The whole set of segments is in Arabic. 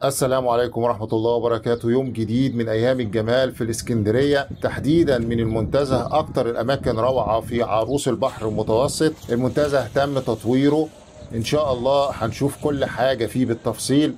السلام عليكم ورحمة الله وبركاته. يوم جديد من أيام الجمال في الإسكندرية، تحديدا من المنتزه. أكتر الأماكن روعة في عروس البحر المتوسط. المنتزه تم تطويره، إن شاء الله هنشوف كل حاجة فيه بالتفصيل.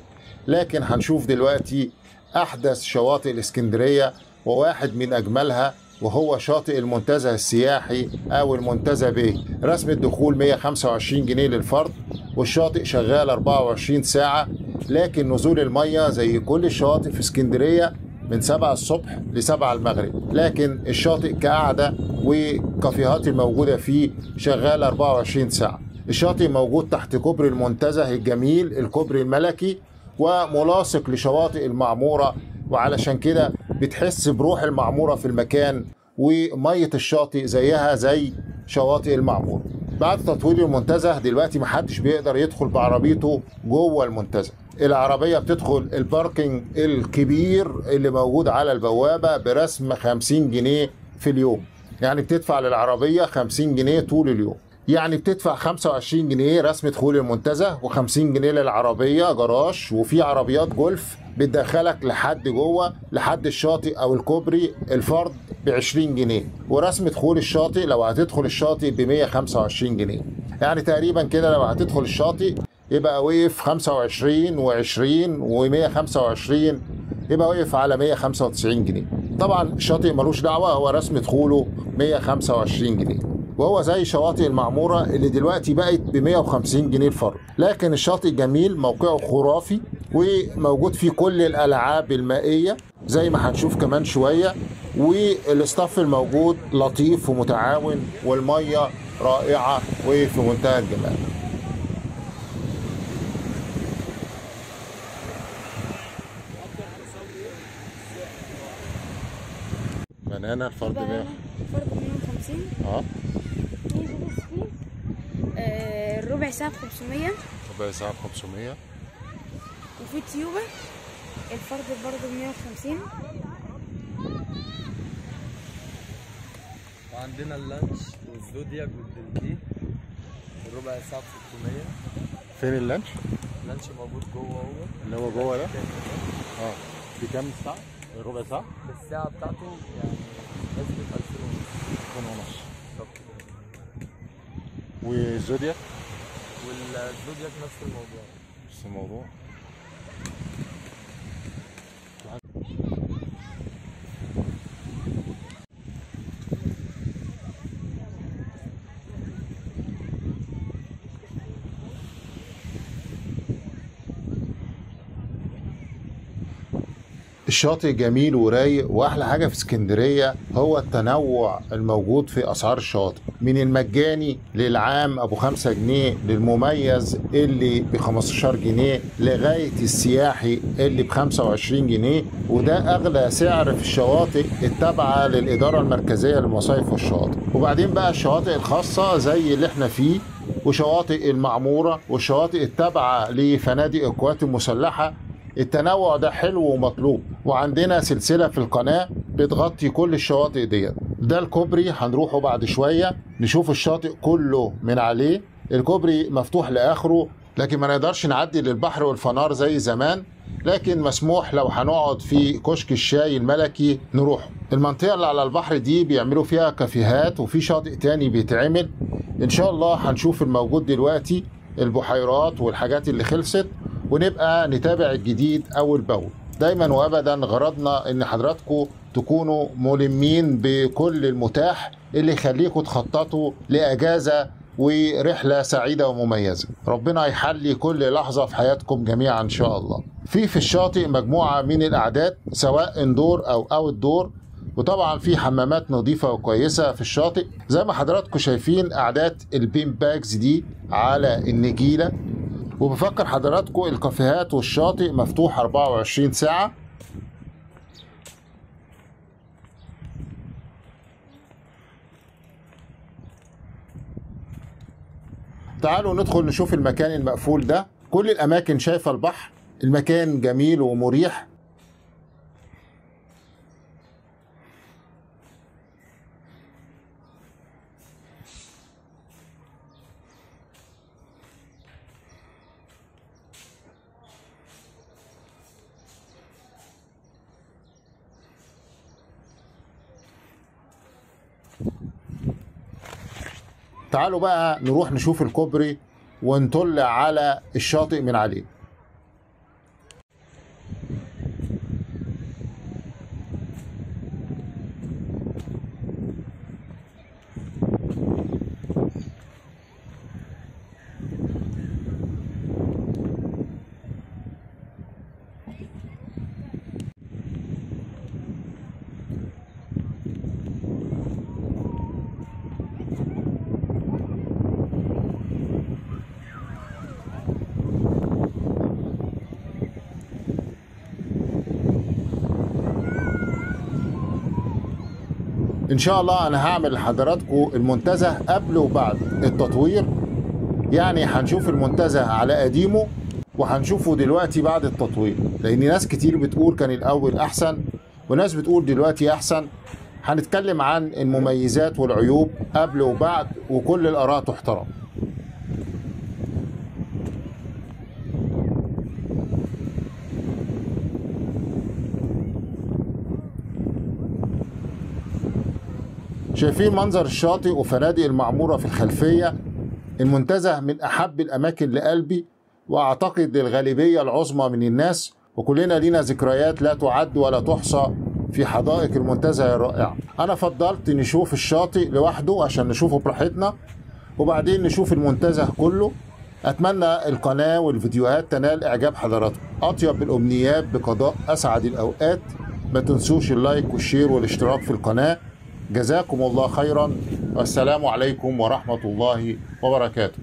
لكن هنشوف دلوقتي أحدث شواطئ الإسكندرية وواحد من أجملها، وهو شاطئ المنتزه السياحي أو المنتزه بيه. رسم الدخول 125 جنيه للفرد، والشاطئ شغال 24 ساعة. لكن نزول المية زي كل الشواطئ في اسكندرية من 7 الصبح ل7 المغرب، لكن الشاطئ كقعدة وكافيهات الموجودة فيه شغالة 24 ساعة. الشاطئ موجود تحت كوبري المنتزه الجميل، الكوبري الملكي، وملاصق لشواطئ المعمورة، وعلشان كده بتحس بروح المعمورة في المكان، ومية الشاطئ زيها زي شواطئ المعمورة. بعد تطوير المنتزه دلوقتي محدش بيقدر يدخل بعربيته جوه المنتزه. العربية بتدخل الباركينج الكبير اللي موجود على البوابة برسم 50 جنيه في اليوم. يعني بتدفع للعربية 50 جنيه طول اليوم. يعني بتدفع 25 جنيه رسم دخول المنتزه، و50 جنيه للعربية جراج، وفي عربيات جولف بتدخلك لحد جوه لحد الشاطئ او الكوبري. الفرد ب 20 جنيه، ورسم دخول الشاطئ لو هتدخل الشاطئ ب 125 جنيه. يعني تقريبا كده لو هتدخل الشاطئ يبقى وقف 25 و20 و125، يبقى وقف على 195 جنيه. طبعا الشاطئ ملوش دعوة، هو رسم دخوله 125 جنيه، وهو زي شواطئ المعمورة اللي دلوقتي بقت ب 150 جنيه الفرد. لكن الشاطئ جميل، موقعه خرافي، وموجود فيه كل الألعاب المائية زي ما هنشوف كمان شوية. والاستاف الموجود لطيف ومتعاون، والمية رائعة وفي منتهى الجمال. بنانا الفرد 100. فرد 150. اه الربع ساعة ب 500. ربع ساعة ب 500. وفي تيوبة الفرد برضه 150. وعندنا اللانش والزودياك والدلكي الربع ساعة ب 600. فين اللانش؟ اللانش موجود جوه هو اللي هو جوه ده؟ اه. بكام الساعة؟ ربع ساعة؟ الساعة بتاعته يعني نسبة 2000 ونص. 2000 ونص. بالظبط. والزودياك؟ والزودياك نفس الموضوع. نفس الموضوع. الشاطئ جميل ورايق، واحلى حاجه في اسكندريه هو التنوع الموجود في اسعار الشاطئ، من المجاني للعام ابو 5 جنيه، للمميز اللي ب 15 جنيه، لغايه السياحي اللي ب 25 جنيه. وده اغلى سعر في الشواطئ التابعه للاداره المركزيه للمصايف والشواطئ. وبعدين بقى الشواطئ الخاصه زي اللي احنا فيه، وشواطئ المعموره، والشواطئ التابعه لفنادق القوات المسلحه. التنوع ده حلو ومطلوب، وعندنا سلسلة في القناة بتغطي كل الشواطئ ديت. ده الكوبري هنروحه بعد شوية نشوف الشاطئ كله من عليه. الكوبري مفتوح لآخره، لكن ما نقدرش نعدي للبحر والفنار زي زمان، لكن مسموح لو هنقعد في كشك الشاي الملكي نروح. المنطقة اللي على البحر دي بيعملوا فيها كافيهات، وفي شاطئ تاني بيتعمل. إن شاء الله هنشوف الموجود دلوقتي، البحيرات والحاجات اللي خلصت، ونبقى نتابع الجديد أول بأول. دايما وأبدا غرضنا إن حضراتكم تكونوا ملمين بكل المتاح اللي يخليكم تخططوا لأجازة ورحلة سعيدة ومميزة. ربنا يحلي كل لحظة في حياتكم جميعا إن شاء الله. في الشاطئ مجموعة من الأعداد سواء اندور أو أوت دور، وطبعا في حمامات نظيفة وكويسة في الشاطئ زي ما حضراتكم شايفين. أعداد البين باجز دي على النجيلة. وبفكر حضراتكم الكافيهات والشاطئ مفتوح 24 ساعة. تعالوا ندخل نشوف المكان المقفول ده. كل الأماكن شايفة البحر، المكان جميل ومريح. تعالوا بقى نروح نشوف الكوبري ونطل على الشاطئ من عليه. ان شاء الله انا هعمل لحضراتكم المنتزه قبل وبعد التطوير، يعني هنشوف المنتزه على قديمه وهنشوفه دلوقتي بعد التطوير، لان ناس كتير بتقول كان الاول احسن وناس بتقول دلوقتي احسن. هنتكلم عن المميزات والعيوب قبل وبعد، وكل الاراء تحترم. شايفين منظر الشاطئ وفنادق المعمورة في الخلفية. المنتزه من أحب الأماكن لقلبي، وأعتقد الغالبية العظمى من الناس، وكلنا لينا ذكريات لا تعد ولا تحصى في حدائق المنتزه الرائعة. أنا فضلت نشوف الشاطئ لوحده عشان نشوفه براحتنا، وبعدين نشوف المنتزه كله. أتمنى القناة والفيديوهات تنال إعجاب حضراتكم. أطيب الأمنيات بقضاء أسعد الأوقات. ما تنسوش اللايك والشير والاشتراك في القناة. جزاكم الله خيرا، والسلام عليكم ورحمة الله وبركاته.